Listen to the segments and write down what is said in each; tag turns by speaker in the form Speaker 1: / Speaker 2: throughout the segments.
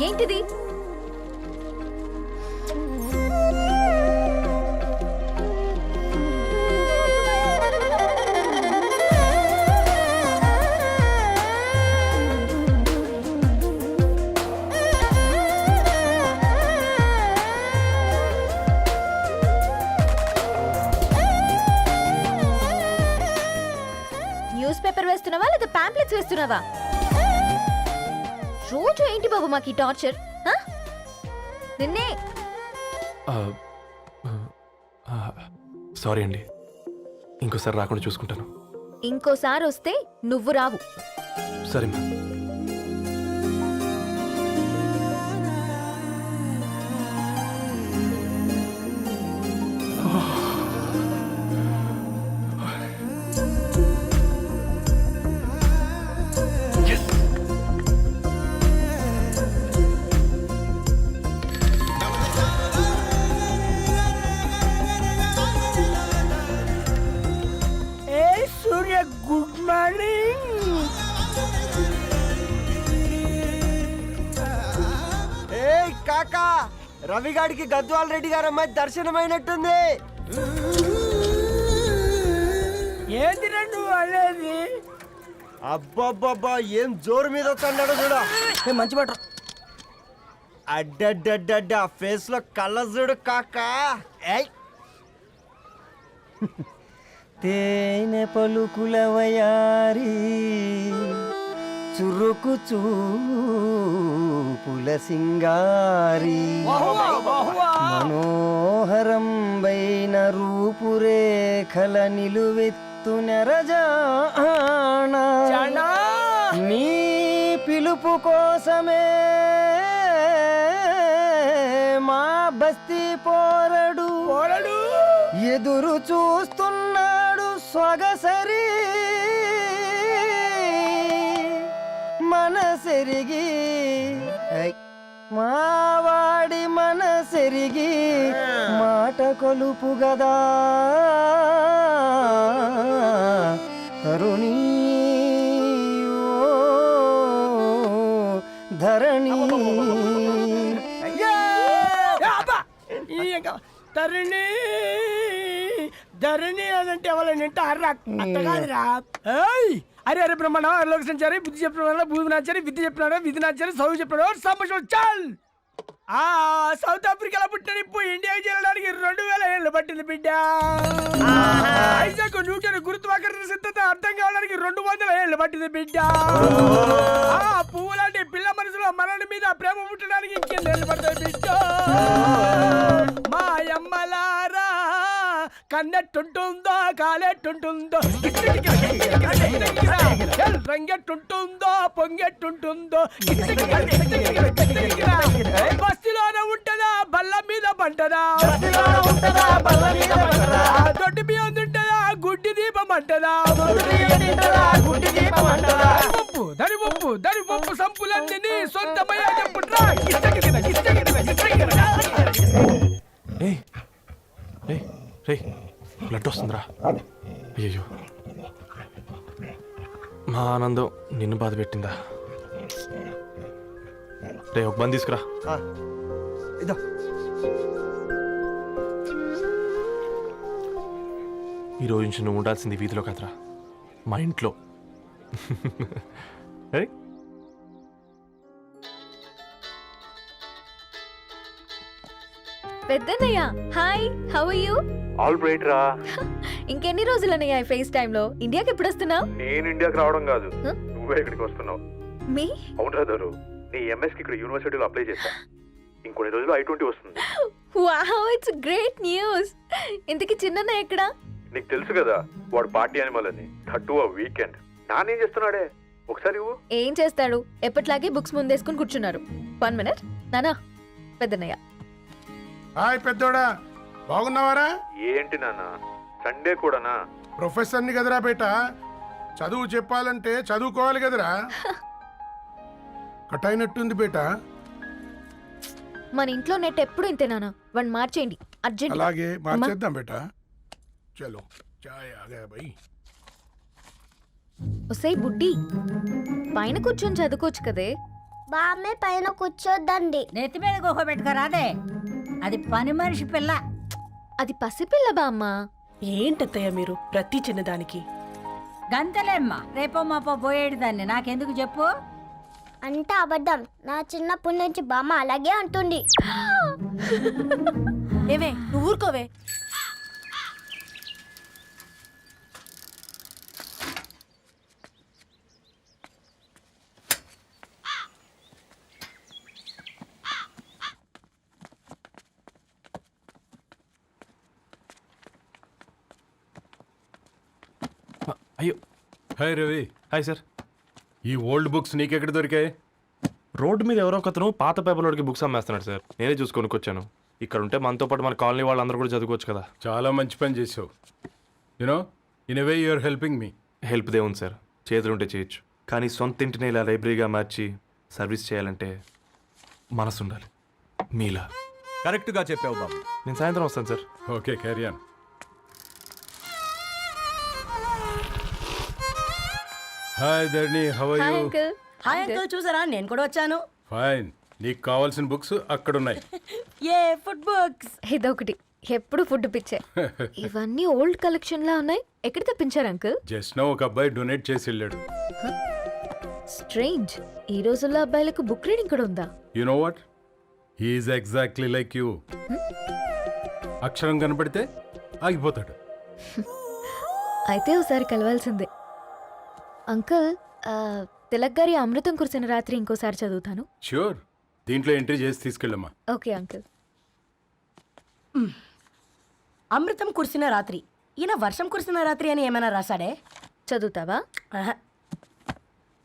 Speaker 1: ఏంటిది? News paper వేస్తున్నావా లేదా pamphlets వేస్తున్నావా? రోజు ఏంటి బాబు మాకు ఈ టార్చర్? నిన్నే
Speaker 2: సారీ అండి, ఇంకోసారి రాకుండా చూసుకుంటాను.
Speaker 1: ఇంకోసారి వస్తే నువ్వు రావు.
Speaker 2: సరే మ్యామ్.
Speaker 3: Good morning.
Speaker 4: ఏ కాకా, రవిగాడికి గద్వాల్ రెడ్డి గారు అమ్మాయి దర్శనమైనట్టుంది.
Speaker 3: ఏంటి నువ్వు అనేది?
Speaker 4: అబ్బబ్బబ్బా, ఏం జోరు మీద వస్తున్నాడో చూడ.
Speaker 3: మంచి మాట.
Speaker 4: అడ్డడ్డడ్డ ఫేస్ లో కళ్ళ చూడు కాకా. ఏయ్ తేనె పలుకుల వయారి చురుకు చూపుల సింగారి మనోహరం బైన రూపురేఖల నిలువెత్తు నెరజానా నీ పిలుపు కోసమే మా బస్తీ పోరడు ఎదురు చూస్తున్నాడు స్వగసరి మనసెరిగి మావాడి మనసెరిగి మాట కొలుపు గదా తరుణీ ధరణి
Speaker 3: ధరణి ధరణి అదంటే ఎవరైనా అట్ట కాదురా. అరే అరే బ్రహ్మణ లోక సంచారి బుద్ధి చెప్పిన భూమి నాచారి విద్య చెప్పినాడు విధి నాచారి చదువు చెప్పినాడు సంభాషణ చాల్. సౌత్ ఆఫ్రికాలో పుట్టిన ఇప్పుడు ఇండియాకి చేరడానికి 2000 ఏళ్ళు పట్టింది బిడ్డ. ఐజాక్ న్యూటన్ గురుత్వాకర్షణ సిద్ధత అర్థం కావడానికి 200 ఏళ్ళు పట్టింది బిడ్డ. పువ్వు లాంటి పిల్ల మనసులో మనని మీద ప్రేమ పుట్టడానికి ఇంకేళ్ళు పడతాయి బిడ్డ. మా అమ్మలారా కన్నెట్టుంటుందో కాలెట్టుంటుందో రంగెట్టుంటుందో పొంగెట్టుంటుందో బస్తిలోనే ఉంటదా బల్ల మీద పంటదా దొడ్డి బియ్యం తింటదా గుడ్డి దీపం అంటదా దరి పప్పు సంపులన్నీ సొంతమయ్యా చెప్పుట్రా.
Speaker 2: బ్లడ్ వస్తుందిరా. అయ్యో, మా ఆనందం నిన్ను బాధ పెట్టిందా? రే ఒక బంద్ తీసుకురా. ఈ రోజు నుంచి నువ్వు ఉండాల్సింది వీధిలో కదరా, మా ఇంట్లో.
Speaker 1: పెద్దన్నయ్య hi, how are you?
Speaker 5: All right రా.
Speaker 1: ఇంకెన్ని రోజులన్నయ్య ఈ ఫేస్ టైం లో? ఇండియాకి ఎప్పుడు వస్తున్నావు?
Speaker 5: నేను ఇండియాకి రావడం కాదు, నువ్వే ఇక్కడికి వస్తున్నావు.
Speaker 1: మీ
Speaker 5: అవును రాదారు, నీ ఎంఎస్ కి ఇక్కడ యూనివర్సిటీలో అప్లై చేశా. ఇంకొన్ని రోజులు I-20 వస్తుంది.
Speaker 1: Wow, it's great news. ఇంతకి చిన్నన్నయ్య ఎక్కడా?
Speaker 5: నీకు తెలుసు కదా వాడు పార్టీ అనిమల్ అని. థర్టూ వీకెండ్ నానేం చేస్తున్నాడే ఒకసారి ఇవ్వు.
Speaker 1: ఏం చేస్తాడు, ఎప్పట్లాగే బుక్స్ ముందేసుకుని కూర్చున్నారు. 1 minute నానా. పెద్దన్నయ్య
Speaker 6: హాయ్ పెద్దోడా, బాగున్నావారా?
Speaker 5: ఏంటి నాన్న సండే కూడానా?
Speaker 6: ప్రొఫెసర్ని కదరా బేట, చదువు చెప్పాలంటే చదువుకోవాలి కదరా. కట్ అయినట్టుంది బేట.
Speaker 1: మన ఇంట్లో నెట్ ఎప్పుడు ఇంతేనా? 1 మార్చేయండి అర్జెంట్.
Speaker 6: అలాగే మార్చేద్దాం బేట. చలో చాయ్ ఆగా భయ్.
Speaker 1: ఒసేయ్ బుడ్డి పైన కూర్చొని చదువుకోవచ్చు కదే.
Speaker 7: బామ్మే పైన కూర్చోద్దండి.
Speaker 8: నెత్తి మీద గుహ పెట్టుకోరాదే, అది పని మనిషి పిల్ల.
Speaker 1: అది పసిపిల్ల బామ్మ.
Speaker 9: ఏంటత్తయ్య మీరు ప్రతి చిన్నదానికి?
Speaker 8: గంతలేమ్మా, రేపో మాపో పోయేడు దాన్ని నాకెందుకు చెప్పు.
Speaker 7: అంటే అబద్ధం. నా చిన్నప్పటి నుంచి బామ్మ అలాగే అంటుంది.
Speaker 9: ఏవే నువ్వు ఊరుకోవే.
Speaker 2: అయ్యో.
Speaker 10: Hi Ravi,
Speaker 2: hi sir.
Speaker 10: ఈ ఓల్డ్ బుక్స్ నీకెక్కడ దొరికాయి?
Speaker 2: రోడ్డు మీద ఎవరో ఒకతను పాత పేపర్లోకి బుక్స్ అమ్మేస్తున్నాడు సార్. నేనే చూసుకొని వచ్చాను. ఇక్కడ ఉంటే మనతో పాటు మన కాలనీ వాళ్ళందరూ కూడా చదువుకోవచ్చు కదా.
Speaker 10: చాలా మంచి పని చేసావు. You know in a way you are helping me.
Speaker 2: Help దే ఉంది సార్, చేతులుంటే చేయొచ్చు. కానీ సొంత ఇంటిని ఇలా లైబ్రరీగా మార్చి సర్వీస్ చేయాలంటే మనసు ఉండాలి. మీలా.
Speaker 11: కరెక్ట్గా చెప్పావు బాబు.
Speaker 2: నేను సాయంత్రం వస్తాను sir.
Speaker 10: Okay, carry on. Hi Dharni, how are
Speaker 1: hi
Speaker 10: you?
Speaker 1: Uncle.
Speaker 9: Hi uncle, చూసారా నేను కూడా వచ్చాను.
Speaker 10: ఫైన్. నీకు కావాల్సిన బుక్స్ అక్కడ ఉన్నాయి.
Speaker 9: ఏ ఫుడ్ బుక్స్?
Speaker 1: ఇదొకటి, ఎప్పుడు ఫుడ్ పిచ్చే. ఇవన్నీ ఓల్డ్ కలెక్షన్ లా ఉన్నాయి. ఎక్కడ తెప్పించారు అంకుల్?
Speaker 10: జస్ట్ నో ఒక అబ్బాయి డొనేట్ చేసి వెళ్ళాడు.
Speaker 1: స్ట్రేంజ్, ఈ రోజుల్లో అబ్బాయిలకు బుక్ రీడింగ్ కూడా ఉందా?
Speaker 10: You know what, he's exactly like you. అక్షరం కనపడితే ఆగిపోతాడు.
Speaker 1: అయితే ఒకసారి కలవాల్సిందే. అంకుల్, తిలక్ గారి అమృతం కురిసిన రాత్రి ఇంకోసారి చదువుతాను.
Speaker 10: ష్యూర్, దీంట్లో ఎంట్రీ చేసి తీసుకెళ్ళమ్మా.
Speaker 1: Okay uncle.
Speaker 9: అమృతం కురిసిన రాత్రి. ఈయన వర్షం కురిసిన రాత్రి అని ఏమైనా రాశాడే?
Speaker 1: చదువుతావా?
Speaker 9: ఆహా.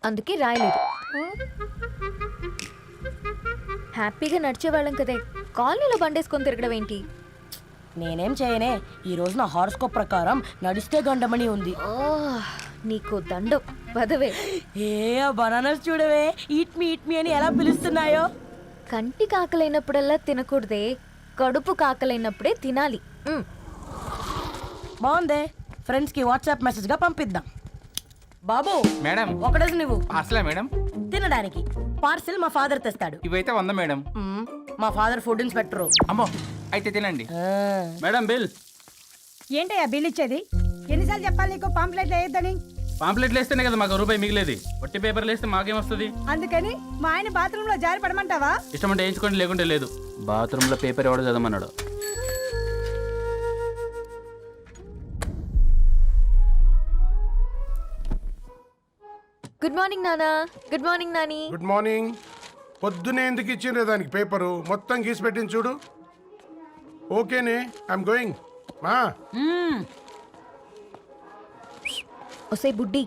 Speaker 1: అందుకే రాయలేదు. హ్యాపీగా నడిచేవాళ్ళం కదే, కాలనీలో బండేసుకొని తిరగడం ఏంటి?
Speaker 9: నేనేం చేయనే, ఈ రోజు నా హారోస్కోప్ ప్రకారం నడిస్తే గండమణి ఉంది.
Speaker 1: ఓ, నీకు దండం పదవే.
Speaker 9: ఏ బనానాస్ చూడవే, ఈట్ మీ అని ఎలా పిలుస్తున్నాయో.
Speaker 1: కంటి కాకలైనప్పుడల్లా తినకూడదే, కడుపు కాకలైనప్పుడే తినాలి.
Speaker 9: బాగుందే, ఫ్రెండ్స్ కి వాట్సాప్ మెసేజ్ గా పంపిద్దాం. బాబు
Speaker 11: మేడం,
Speaker 9: ఒకడేసి నువ్వు
Speaker 11: అసలే మేడం
Speaker 9: తినడానికి పార్సిల్ మా ఫాదర్ తెస్తాడు.
Speaker 11: ఇవైతే 100 మేడం.
Speaker 9: మా ఫాదర్ ఫుడ్ ఇన్స్పెక్టర్.
Speaker 11: అమ్మో, అయితే తినండి మేడం. బిల్
Speaker 8: ఏంటయ్యా బిల్ ఇచ్చేది? ఎన్నిసార్లు చెప్పాలి నీకు పాంప్లెట్లు వేయొద్దని?
Speaker 11: పాంప్లెట్లు వేస్తేనే కదా మాకు రూపాయి మిగిలేది. వట్టి పేపర్లు వేస్తే మాకేమొస్తుంది?
Speaker 8: అందుకని మా ఆయన బాత్రూమ్ లో జారి పడమంటావా?
Speaker 11: ఇష్టం అంటే వేయించుకోండి, లేకుంటే లేదు. బాత్రూంలో పేపర్ ఎవడో చదవమన్నాడు.
Speaker 1: గుడ్ మార్నింగ్ నానా. Good morning Nani.
Speaker 6: Good morning. పొద్దునే ఎందుకు ఇచ్చిండ్రే దానికి పేపరు? మొత్తం గీసి పెట్టింది చూడు. ఓకేనే, ఐఎమ్ గోయింగ్. మా
Speaker 1: ఒసే బుడ్డి,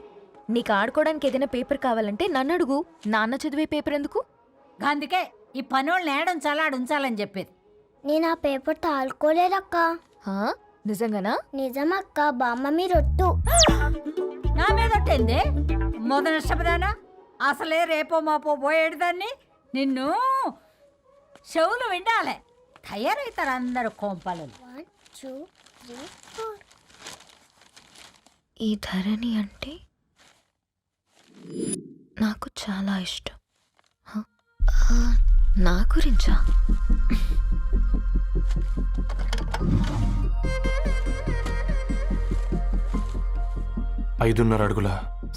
Speaker 1: నీకు ఆడుకోవడానికి ఏదైనా పేపర్ కావాలంటే నన్ను అడుగు. నాన్న చదివే పేపర్ ఎందుకు?
Speaker 8: అందుకే ఈ పనోళ్ళని ఏడుంచాలా ఉంచాలని చెప్పేది.
Speaker 7: నేను ఆ పేపర్ తాలుకోలేదక్క.
Speaker 1: హా? నిజంగానా?
Speaker 7: నిజమక్క, బామ్మ మీరొట్టు.
Speaker 8: నా మీద ఒట్టేంది మొదటి నష్టపదానా? అసలే రేపో మాపో పోయేడు దాన్ని. నిన్ను చెవులు విండాలే, తయారవుతారు అందరు కోంపాలు.
Speaker 7: 1 2 3 4.
Speaker 1: ఈ ధరణి అంటే నాకు చాలా ఇష్టం. హ? నా గురించా?
Speaker 2: ఐదున్నర అడుగుల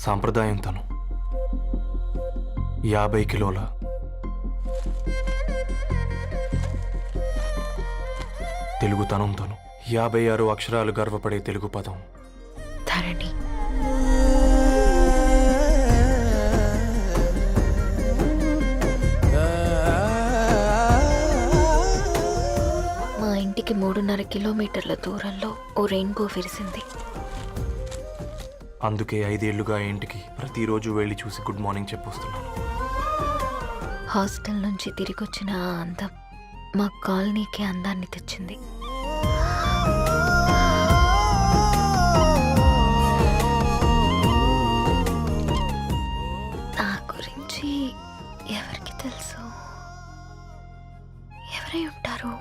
Speaker 2: సాంప్రదాయం తను, 50 కిలోల తెలుగుతనం తను, 56 అక్షరాలు గర్వపడే తెలుగు పదం
Speaker 1: ధరణి. మా ఇంటికి 3.5 కిలోమీటర్ల దూరంలో ఓ రెయిన్బో విరిసింది.
Speaker 2: అందుకే 5 ఏళ్లుగా ఇంటికి ప్రతిరోజు వెళ్ళి చూసి గుడ్ మార్నింగ్ చెప్పొస్తున్నాను.
Speaker 1: హాస్టల్ నుంచి తిరిగొచ్చిన ఆ అందం మా కాలనీకి అందాన్ని తెచ్చింది. నా గురించి ఎవరికి తెలుసు? ఎవరై ఉంటారు?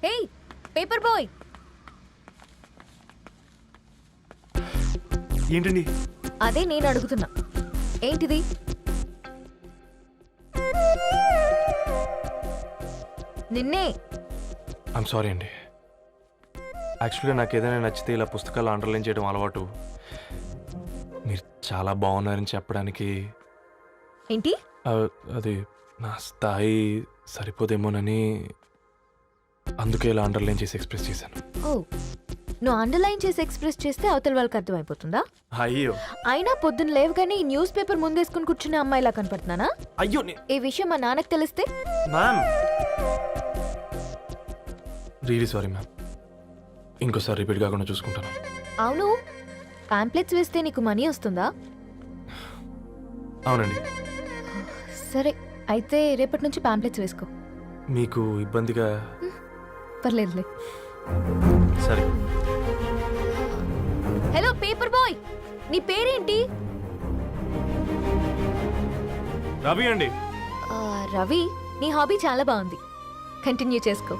Speaker 1: హే పేపర్ బాయ్,
Speaker 2: ఏంటండి?
Speaker 1: అదే నేను అడుగుతున్నా, ఏంటిది? నిన్నే.
Speaker 2: ఐమ్ సారీ అండి. యాక్చువల్గా నాకు ఏదైనా నచ్చితే ఇలా పుస్తకాలు అండర్లైన్ చేయడం అలవాటు. మీరు చాలా బాగున్నారని చెప్పడానికి
Speaker 1: ఏంటి?
Speaker 2: అది నా స్థాయి సరిపోదేమోనని అందుకే ఇలా అండర్లైన్ చేసి ఎక్స్ప్రెస్ చేశాను.
Speaker 1: ఓ, నువ్వు అండర్లైన్ చేసి ఎక్స్ప్రెస్ చేస్తే అవతల వాళ్ళకి అర్థమైపోతుందా?
Speaker 2: అయ్యో
Speaker 1: అయినా పొద్దున్న లేవగానే ఈ న్యూస్ పేపర్ ముందేసుకుని కూర్చునే అమ్మాయిలా కనపడుతున్నానా?
Speaker 2: అయ్యో
Speaker 1: ఈ విషయం మా నాన్నకు తెలిస్తే?
Speaker 2: Ma'am, really sorry ma'am. ఇంకోసారి రిపీట్ కాకుండా చూసుకుంటాను.
Speaker 1: అవును, పాంప్లెట్స్ వేస్తే నీకు మనీ వస్తుందా?
Speaker 2: అవునండి.
Speaker 1: సరే, అయితే రేపటి నుంచి పాంప్లెట్స్ వేసుకో.
Speaker 2: మీకు ఇబ్బందిగా?
Speaker 1: పర్లేదులే.
Speaker 2: సరే.
Speaker 1: హలో పేపర్ బాయ్, నీ పేరేంటి?
Speaker 2: రవి అండి.
Speaker 1: రవి, నీ హాబీ చాలా బాగుంది, కంటిన్యూ చేసుకో.